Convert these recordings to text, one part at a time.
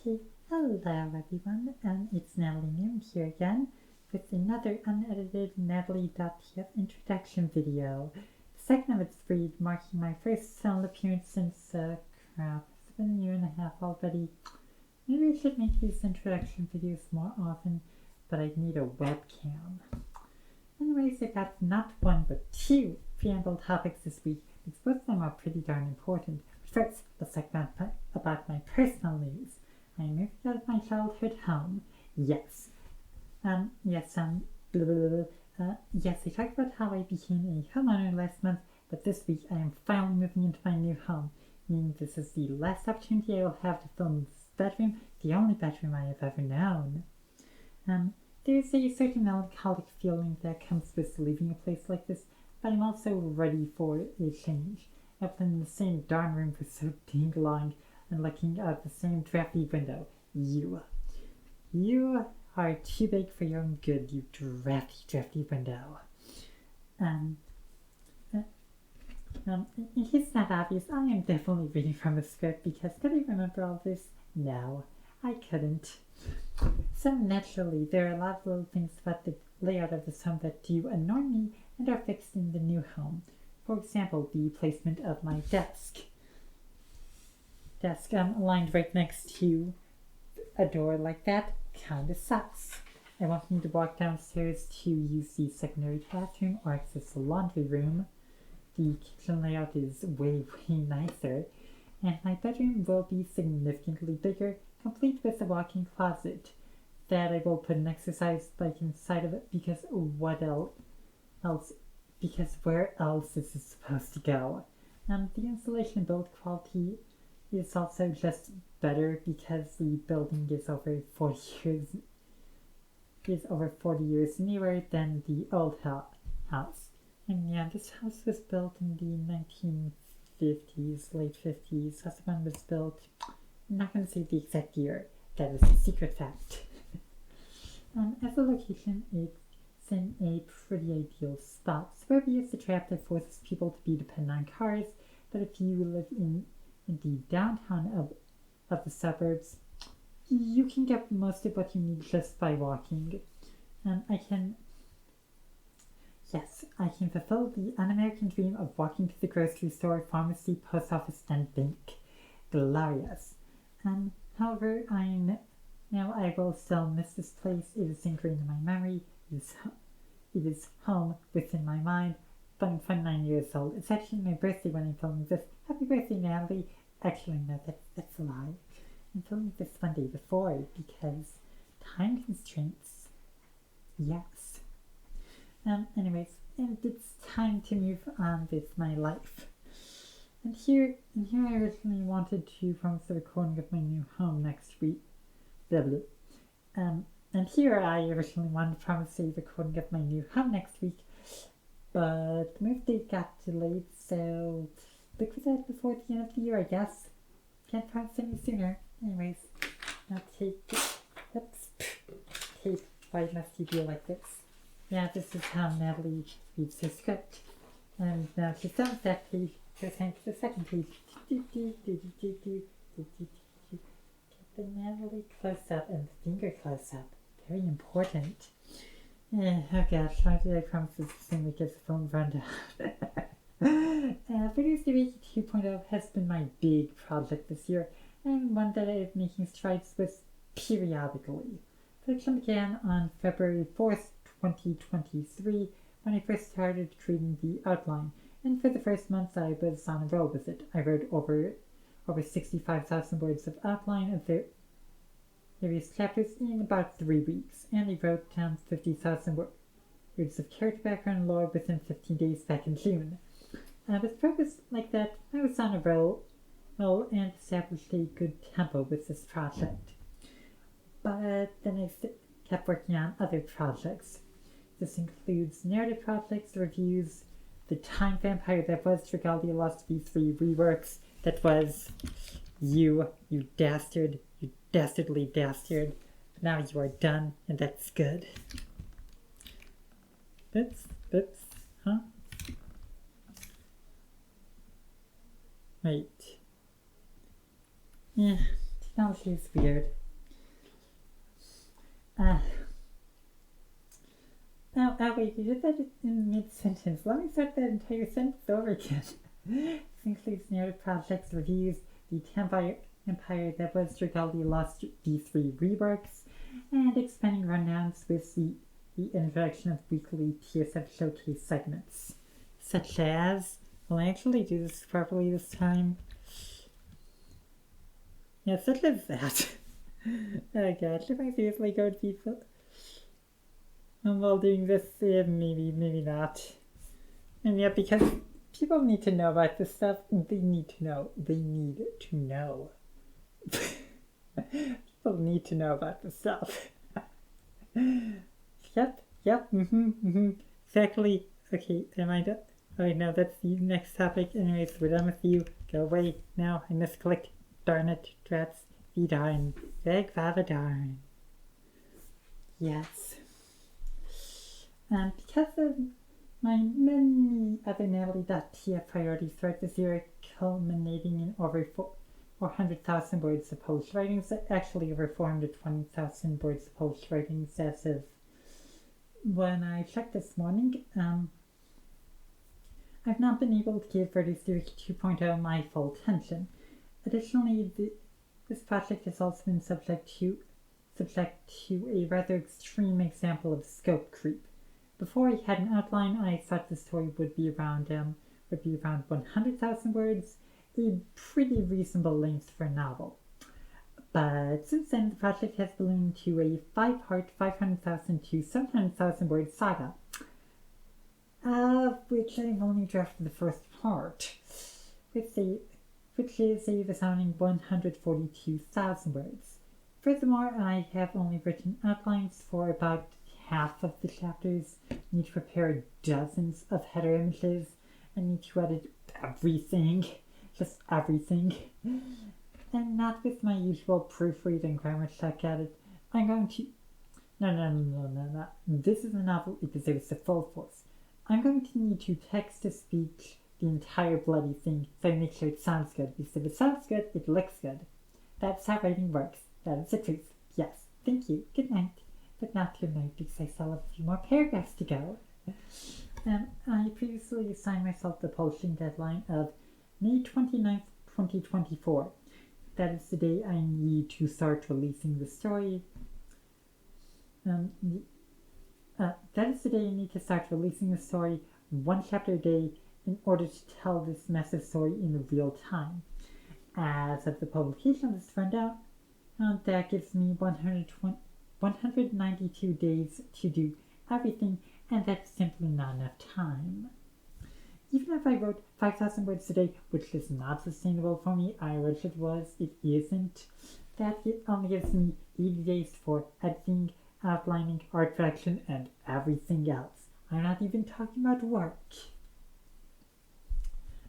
Okay, hello everyone, and it's Natalie here again with another unedited Natalie.TF introduction video. The second of its breed, marking my first channel appearance since, it's been a year and a half already. Maybe I should make these introduction videos more often, but I need a webcam. Anyways, I got not one but two preamble topics this week, because both of them are pretty darn important. First, let's talk about my personal news. I moved out of my childhood home. Yes, I talked about how I became a homeowner last month, but this week I am finally moving into my new home, meaning this is the last opportunity I will have to film this bedroom, the only bedroom I have ever known. There's a certain melancholic feeling that comes with leaving a place like this, but I'm also ready for a change. I've been in the same darn room for so dang long, and looking out the same drafty window. You are too big for your own good, you drafty window. In case it's not obvious, I am definitely reading from a script, because could I remember all this? No, I couldn't. So naturally, there are a lot of little things about the layout of this home that do annoy me and are fixed in the new home. For example, the placement of my desk. Aligned right next to a door like that kinda sucks. I won't need to walk downstairs to use the secondary bathroom or access the laundry room. The kitchen layout is way nicer, and my bedroom will be significantly bigger, complete with a walk-in closet that I will put an exercise bike inside of it, because what else? Because where else is it supposed to go? The insulation build quality is also just better because the building is over 40 years newer than the old house. And yeah, this house was built in the 1950s, late 50s. This one was built, I'm not going to say the exact year, that is a secret fact. As a location, it's in a pretty ideal spot. Suburbia is the trap that forces people to be dependent on cars, but if you live in the downtown of the suburbs, you can get most of what you need just by walking. I can fulfill the un-American dream of walking to the grocery store, pharmacy, post office, and bank. Glorious. However, I will still miss this place. It is ingrained in my memory. It is home within my mind. But I'm 29 years old. It's actually my birthday when I'm filming this. Happy birthday, Natalie. Actually, no, that's a lie. I'm filming this one day before because time constraints. Yes. Anyways, and it's time to move on with my life. And here I originally wanted to promise the recording of my new home next week. And here I originally wanted to promise the recording of my new home next week, but the move date got delayed, so look for that before the end of the year, I guess. Can't promise any sooner. Anyways, now tape. Why must you do like this? Yeah, this is how Natalie reads her script. And now she's done with that page. Here's time for the second page. Get the Natalie close up and the finger close up. Very important. Oh gosh, why did I promise this the same week as the film rundown? Verde Doohickey 2.0 has been my big project this year, and one that I am making strides with periodically. Production began on February 4th, 2023, when I first started creating the outline, and for the first month I was on a roll with it. I wrote over 65,000 words of outline of the various chapters in about 3 weeks, and I wrote down 50,000 words of character background and lore within 15 days back in June. With progress like that, I was on a roll and established a good tempo with this project. But then I kept working on other projects. This includes narrative projects, reviews, the time vampire that was Regalia Lost V3 reworks, that was you dastardly dastard. Now you are done, and that's good. Oops, huh? Wait. Yeah, technology is weird. Uh, wait, you did that in mid-sentence. Let me start that entire sentence over again. This includes narrative projects, reviews, the Empire that was Dragali Lost D3 reworks, and expanding rundowns with the introduction of weekly TSF showcase segments. Such as, will I actually do this properly this time? Yeah, such as that. Oh gosh, am I seriously going to be while doing this? Maybe not. And yeah, because people need to know about this stuff. They need to know. People need to know about this stuff. Yep, exactly. Okay, am I done? Alright, now that's the next topic. Anyways, we're done with you. Go away now. I misclicked. Darn it, drats. Be darn. Beg Vava darn. Yes. Because of my many other Natalie.TF priorities throughout this year, culminating in over 400,000 words of published writings, actually over 420,000 words of published writings as of when I checked this morning. I've not been able to give Verde's Doohickey 2.0 my full attention. Additionally, this project has also been subject to a rather extreme example of scope creep. Before I had an outline, I thought the story would be around 100,000 words, a pretty reasonable length for a novel. But since then, the project has ballooned to a 5-part, 500,000 to 700,000 word saga, of which I've only drafted the first part, which is a resounding 142,000 words. Furthermore, I have only written outlines for about half of the chapters, need to prepare dozens of header images, and need to edit everything, just everything. And not with my usual proofread and grammar check at it. I'm going to... No. This is a novel, it deserves the full force. I'm going to need to text-to-speech the entire bloody thing so I make sure it sounds good, because if it sounds good, it looks good. That's how writing works. That is the truth. Yes. Thank you. Good night. But not good night, because I still have a few more paragraphs to go. I previously assigned myself the publishing deadline of May 29th, 2024. That is the day I need to start releasing the story. That is the day I need to start releasing the story, one chapter a day, in order to tell this massive story in real time. As of the publication of this rundown, that gives me 192 days to do everything, and that's simply not enough time. Even if I wrote 5,000 words a day, which is not sustainable for me, I wish it was, it isn't, that it only gives me 80 days for editing, outlining, art direction, and everything else. I'm not even talking about work.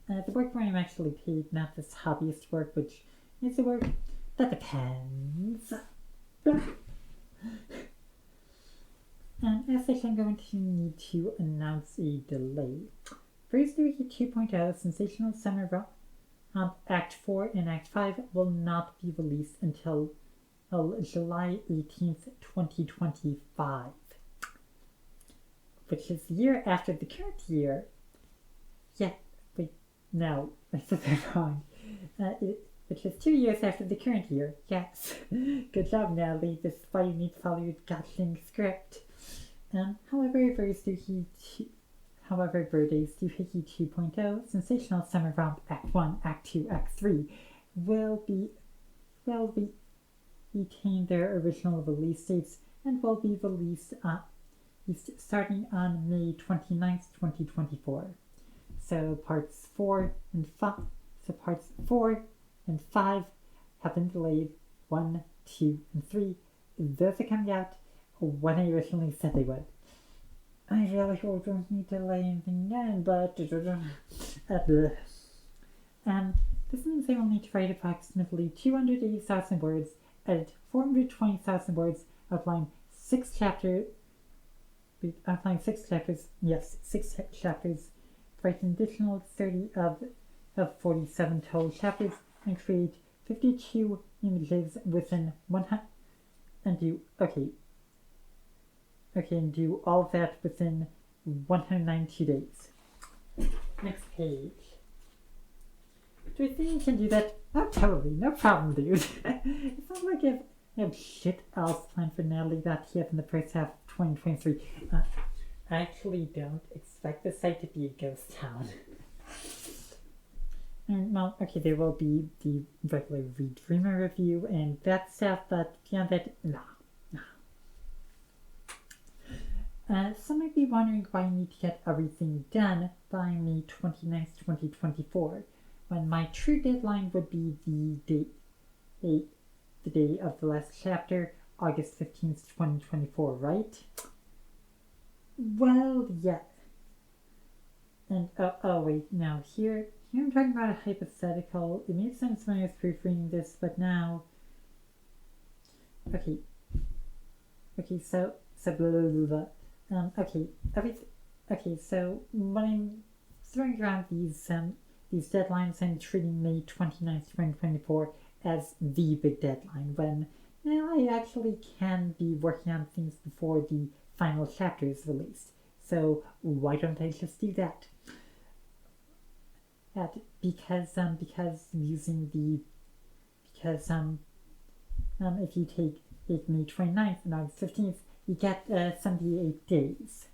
The work where I'm actually paid, not this hobbyist work, which is the work that depends. As such, I'm going to need to announce a delay. First Doohickey 2.0 Sensational Summer Act 4 and Act 5 will not be released until July 18th, 2025, which is the year after the current year. Yeah, wait, no, I said that wrong. Which is 2 years after the current year. Yes. Good job, Natalie. This is why you need to follow your goddamn script. However, Verde's Doohickey 2.0 Sensational Summer Romp Act 1, Act 2, Act 3 will retain their original release dates and will be released starting on May 29th, 2024. So parts 4 and 5 have been delayed. 1, 2, and 3. Those are coming out when I originally said they would. I really hope I don't need to delay anything again, but this means I will need to write approximately 280,000 words, edit 420,000 words, outline 6 chapters, write an additional 30 of 47 total chapters, and create 52 images within 100, and do, okay, Okay, and do all of that within 192 days. Next page. Do you think you can do that? Oh, totally, no problem, dude. It's not like I have shit else planned for Natalie.TF in the first half of 2023. I actually don't expect the site to be a ghost town. And, well, okay, there will be the regular Redreamer review and that stuff, but beyond that, no. Some might be wondering why I need to get everything done by May 29th, 2024, when my true deadline would be the day of the last chapter, August 15th, 2024, right? Well, yeah. And, oh wait, now, here I'm talking about a hypothetical. It made sense when I was proofreading this, but now... Okay, so blah, blah, blah, blah. Okay, so when I'm throwing around these deadlines, I'm treating May 29th, 2024 as the big deadline, when now I actually can be working on things before the final chapter is released. So why don't I just do that? Because if you take May 29th and August 15th, you get 78 days.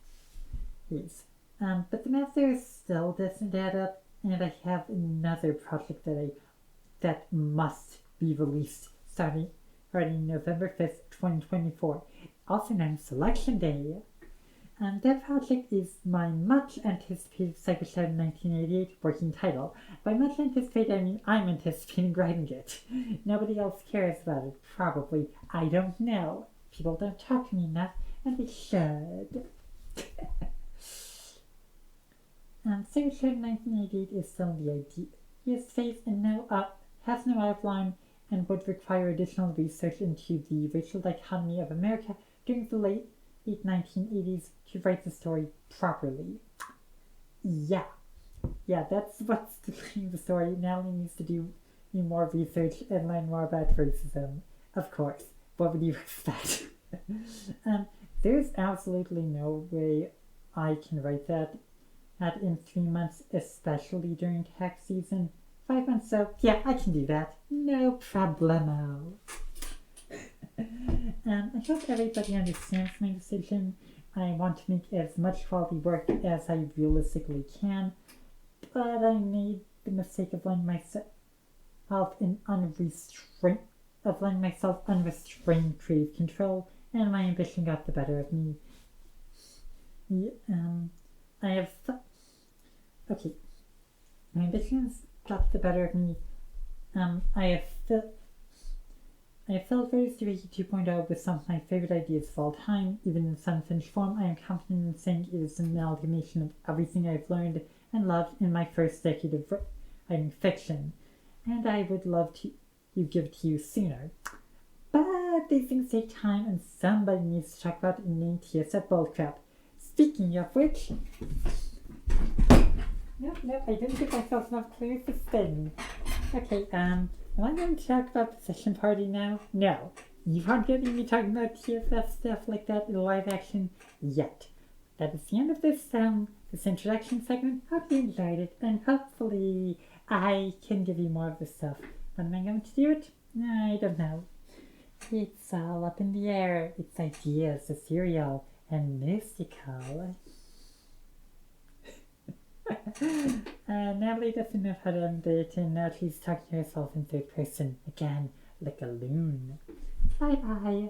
Yes. But the math there still doesn't add up, and I have another project that must be released starting November 5th, 2024, also known as Selection Day. That project is my much anticipated Cyber Shadow 1988 working title. By much anticipated, I mean I'm anticipating writing it. Nobody else cares about it, probably. I don't know. People don't talk to me enough, and they should. Cyber Shadow 1988 is still in the ideas phase and has no outline and would require additional research into the racial dichotomy of America during the late 1980s to write the story properly. Yeah, that's what's delaying the story. Natalie needs to do more research and learn more about racism. Of course, what would you expect? There's absolutely no way I can write that in 3 months, especially during tax season. 5 months, so yeah, I can do that. No problemo. I hope everybody understands my decision. I want to make as much quality work as I realistically can, but I made the mistake of letting myself unrestrained creative control, and my ambition got the better of me. My ambitions got the better of me. I have filled Verde's Doohickey 2.0 with some of my favorite ideas of all time. Even in some finished form, I am confident in saying it is an amalgamation of everything I've learned and loved in my first decade of writing fiction, and I would love to give it to you sooner. But these things take time, and somebody needs to talk about it and name TSF bullcrap. Speaking of which... Nope, I didn't give myself enough clear for spinning. Okay, am I going to talk about the session party now? No. You aren't getting me talking about TFF stuff like that in live action yet. That is the end of this introduction segment. Hope you enjoyed it, and hopefully I can give you more of this stuff. When am I going to do it? I don't know. It's all up in the air. It's ideas, ethereal, and mystical. Natalie doesn't know how to end it, and now she's talking to herself in third person again, like a loon. Bye.